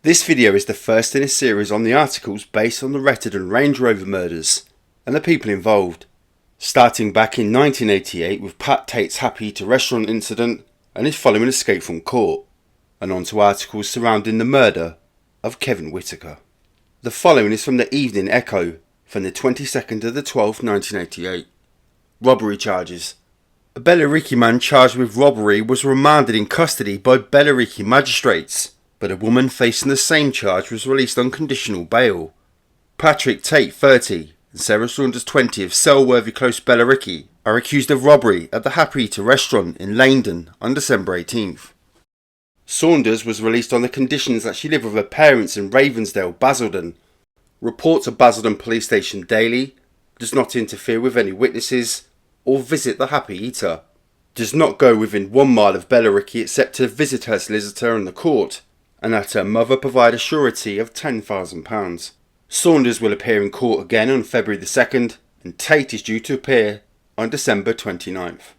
This video is the first in a series on the articles based on the Rettendon Range Rover murders and the people involved, starting back in 1988 with Tate's Happy Eater restaurant incident and his following escape from court, and on to articles surrounding the murder of Kevin Whitaker. The following is from the Evening Echo from the 22nd of the 12th, 1988. Robbery charges. A Bellariki man charged with robbery was remanded in custody by Bellariki magistrates, but a woman facing the same charge was released on conditional bail. Tate, 30, and Sarah Saunders, 20, of Selworthy Close, Bellariki, are accused of robbery at the Happy Eater restaurant in Rettendon on December 18th. Saunders was released on the conditions that she lived with her parents in Ravensdale, Basildon. Reports of Basildon Police Station daily, does not interfere with any witnesses, or visit the Happy Eater. Does not go within 1 mile of Bellariki except to visit her solicitor and the court, and that her mother provide a surety of £10,000. Saunders will appear in court again on February the 2nd, and Tate is due to appear on December 29th.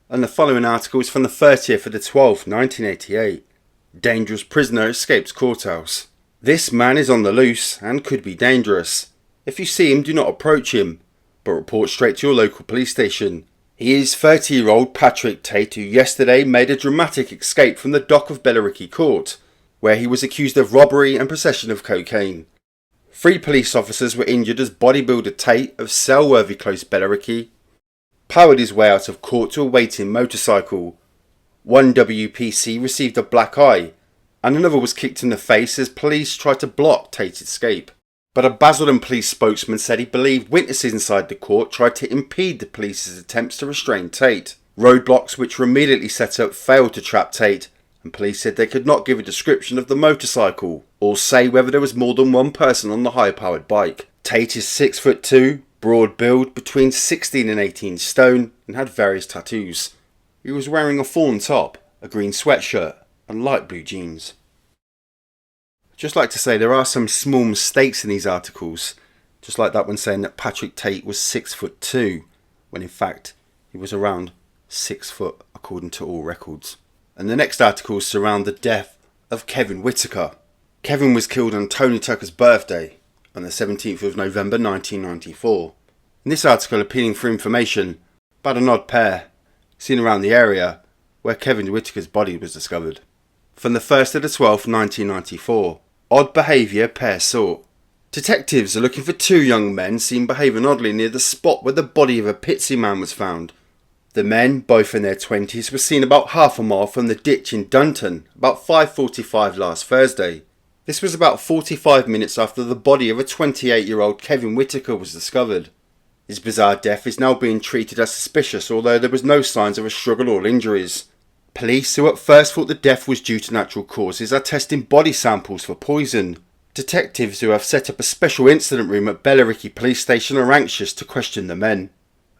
And the following article is from the 30th of the 12th, 1988. Dangerous prisoner escapes courthouse. This man is on the loose and could be dangerous. If you see him, do not approach him, but report straight to your local police station. He is 30-year-old Patrick Tate, who yesterday made a dramatic escape from the dock of Bellariki Court, where he was accused of robbery and possession of cocaine. 3 police officers were injured as bodybuilder Tate of Selworthy Close, Bellariki powered his way out of court to a waiting motorcycle. 1 WPC received a black eye, and another was kicked in the face as police tried to block Tate's escape. But a Basildon police spokesman said he believed witnesses inside the court tried to impede the police's attempts to restrain Tate. Roadblocks which were immediately set up failed to trap Tate, and police said they could not give a description of the motorcycle or say whether there was more than one person on the high-powered bike. Tate is 6'2", broad build, between 16 and 18 stone, and had various tattoos. He was wearing a fawn top, a green sweatshirt, and light blue jeans. Just like to say there are some small mistakes in these articles, just like that one saying that Patrick Tate was 6'2", when in fact he was around 6 foot according to all records. And the next articles surround the death of Kevin Whitaker. Kevin was killed on Tony Tucker's birthday on the 17th of November 1994. In this article appealing for information about an odd pair seen around the area where Kevin Whitaker's body was discovered. From the 1st of the 12th, 1994. Odd behaviour pair sought. Detectives are looking for 2 young men seen behaving oddly near the spot where the body of a Pitsy man was found. The men, both in their 20s, were seen about half a mile from the ditch in Dunton about 5:45 last Thursday. This was about 45 minutes after the body of a 28-year-old Kevin Whitaker was discovered. His bizarre death is now being treated as suspicious, although there was no signs of a struggle or injuries. Police, who at first thought the death was due to natural causes, are testing body samples for poison. Detectives who have set up a special incident room at Bellariki Police Station are anxious to question the men.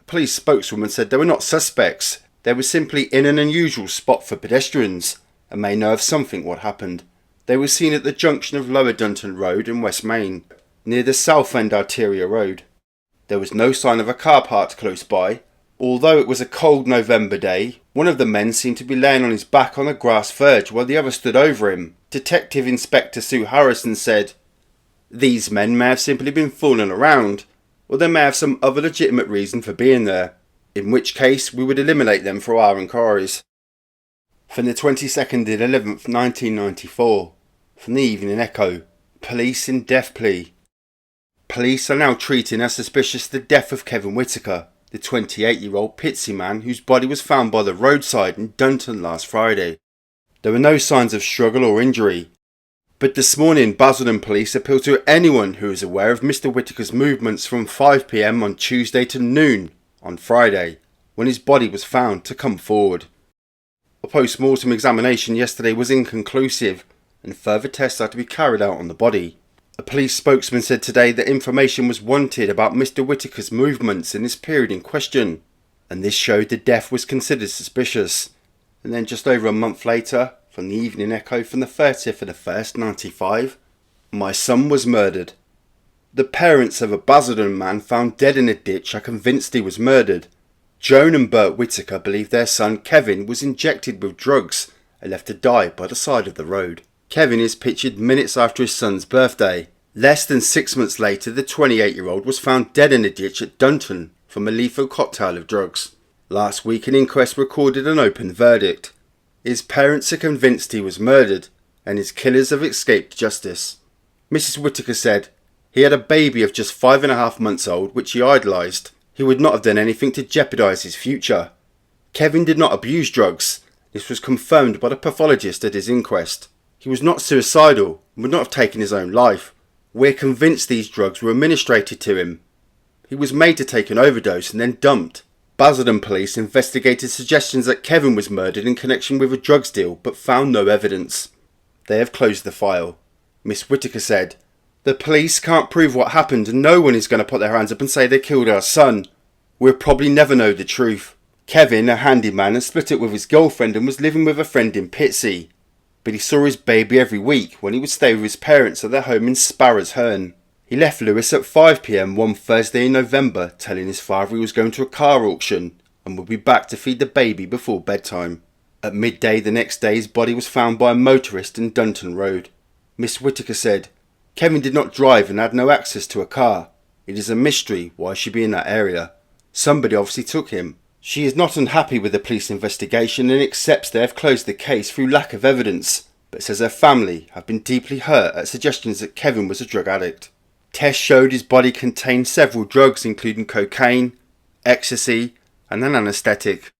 A police spokeswoman said they were not suspects, they were simply in an unusual spot for pedestrians, and may know of something what happened. They were seen at the junction of Lower Dunton Road and West Main, near the South End Arterial Road. There was no sign of a car parked close by. Although it was a cold November day, one of the men seemed to be laying on his back on a grass verge while the other stood over him. Detective Inspector Sue Harrison said, "These men may have simply been fooling around, or they may have some other legitimate reason for being there, in which case we would eliminate them for our inquiries." From the 22nd to 11th, 1994, from the Evening Echo, police in death plea. Police are now treating as suspicious the death of Kevin Whitaker, the 28-year-old Pitsy man whose body was found by the roadside in Dunton last Friday. There were no signs of struggle or injury, but this morning Basildon police appeal to anyone who is aware of Mr Whitaker's movements from 5 p.m. on Tuesday to noon on Friday, when his body was found, to come forward. A post-mortem examination yesterday was inconclusive, and further tests are to be carried out on the body. A police spokesman said today that information was wanted about Mr Whitaker's movements in this period in question, and this showed the death was considered suspicious. And then just over a month later, from the Evening Echo from the 30th of the 1st, 95, my son was murdered. The parents of a Basildon man found dead in a ditch are convinced he was murdered. Joan and Bert Whitaker believe their son Kevin was injected with drugs and left to die by the side of the road. Kevin is pictured minutes after his son's birthday. Less than 6 months later, the 28-year-old was found dead in a ditch at Dunton from a lethal cocktail of drugs. Last week, an inquest recorded an open verdict. His parents are convinced he was murdered, and his killers have escaped justice. Mrs. Whitaker said, "He had a baby of just 5.5 months old, which he idolised. He would not have done anything to jeopardise his future." Kevin did not abuse drugs. This was confirmed by the pathologist at his inquest. He was not suicidal and would not have taken his own life. We're convinced these drugs were administered to him. He was made to take an overdose and then dumped. Basildon police investigated suggestions that Kevin was murdered in connection with a drugs deal but found no evidence. They have closed the file. Miss Whitaker said, "The police can't prove what happened and no one is going to put their hands up and say they killed our son. We'll probably never know the truth. Kevin, a handyman, had split up with his girlfriend and was living with a friend in Pitsea. But he saw his baby every week when he would stay with his parents at their home in Sparrows Herne. He left Lewis at 5 p.m. one Thursday in November, telling his father he was going to a car auction and would be back to feed the baby before bedtime. At midday the next day his body was found by a motorist in Dunton Road." Miss Whitaker said, "Kevin did not drive and had no access to a car. It is a mystery why he should be in that area. Somebody obviously took him. She is not unhappy with the police investigation and accepts they have closed the case through lack of evidence, but says her family have been deeply hurt at suggestions that Kevin was a drug addict. Tests showed his body contained several drugs including cocaine, ecstasy and an anaesthetic.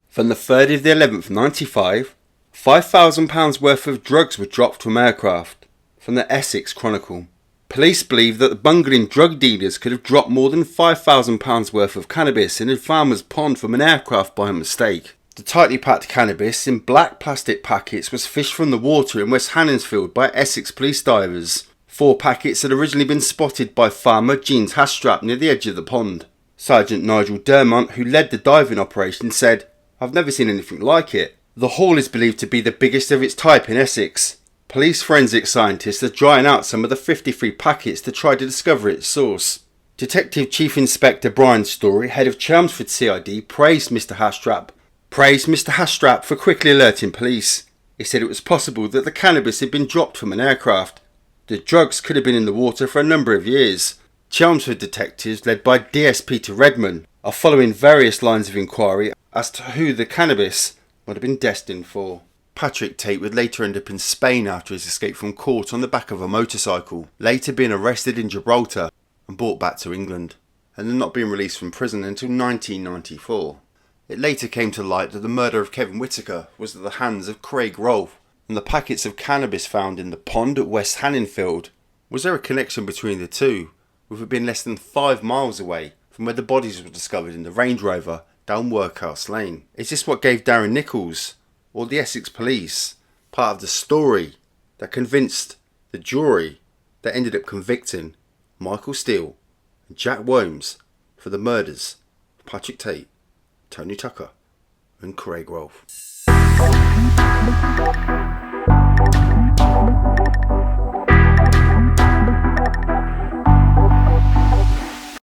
From the 3rd of the 11th 95, £5,000 worth of drugs were dropped from aircraft. From the Essex Chronicle. Police believe that the bungling drug dealers could have dropped more than £5,000 worth of cannabis in a farmer's pond from an aircraft by mistake. The tightly packed cannabis in black plastic packets was fished from the water in West Hanningsfield by Essex police divers. 4 packets had originally been spotted by farmer Jeans Hastrap near the edge of the pond. Sergeant Nigel Dermont, who led the diving operation, said, "I've never seen anything like it. The haul is believed to be the biggest of its type in Essex. Police forensic scientists are drying out some of the 53 packets to try to discover its source." Detective Chief Inspector Brian Story, head of Chelmsford CID, praised Mr. Hastrap for quickly alerting police. He said it was possible that the cannabis had been dropped from an aircraft. The drugs could have been in the water for a number of years. Chelmsford detectives, led by DS Peter Redman, are following various lines of inquiry as to who the cannabis would have been destined for. Patrick Tate would later end up in Spain after his escape from court on the back of a motorcycle, later being arrested in Gibraltar and brought back to England, and then not being released from prison until 1994. It later came to light that the murder of Kevin Whitaker was at the hands of Craig Rolfe, and the packets of cannabis found in the pond at West Hanningfield. Was there a connection between the two, with it being less than 5 miles away from where the bodies were discovered in the Range Rover down Workhouse Lane? Is this what gave Darren Nichols or the Essex police part of the story that convinced the jury that ended up convicting Michael Steele and Jack Worms for the murders of Patrick Tate, Tony Tucker and Craig Rolfe?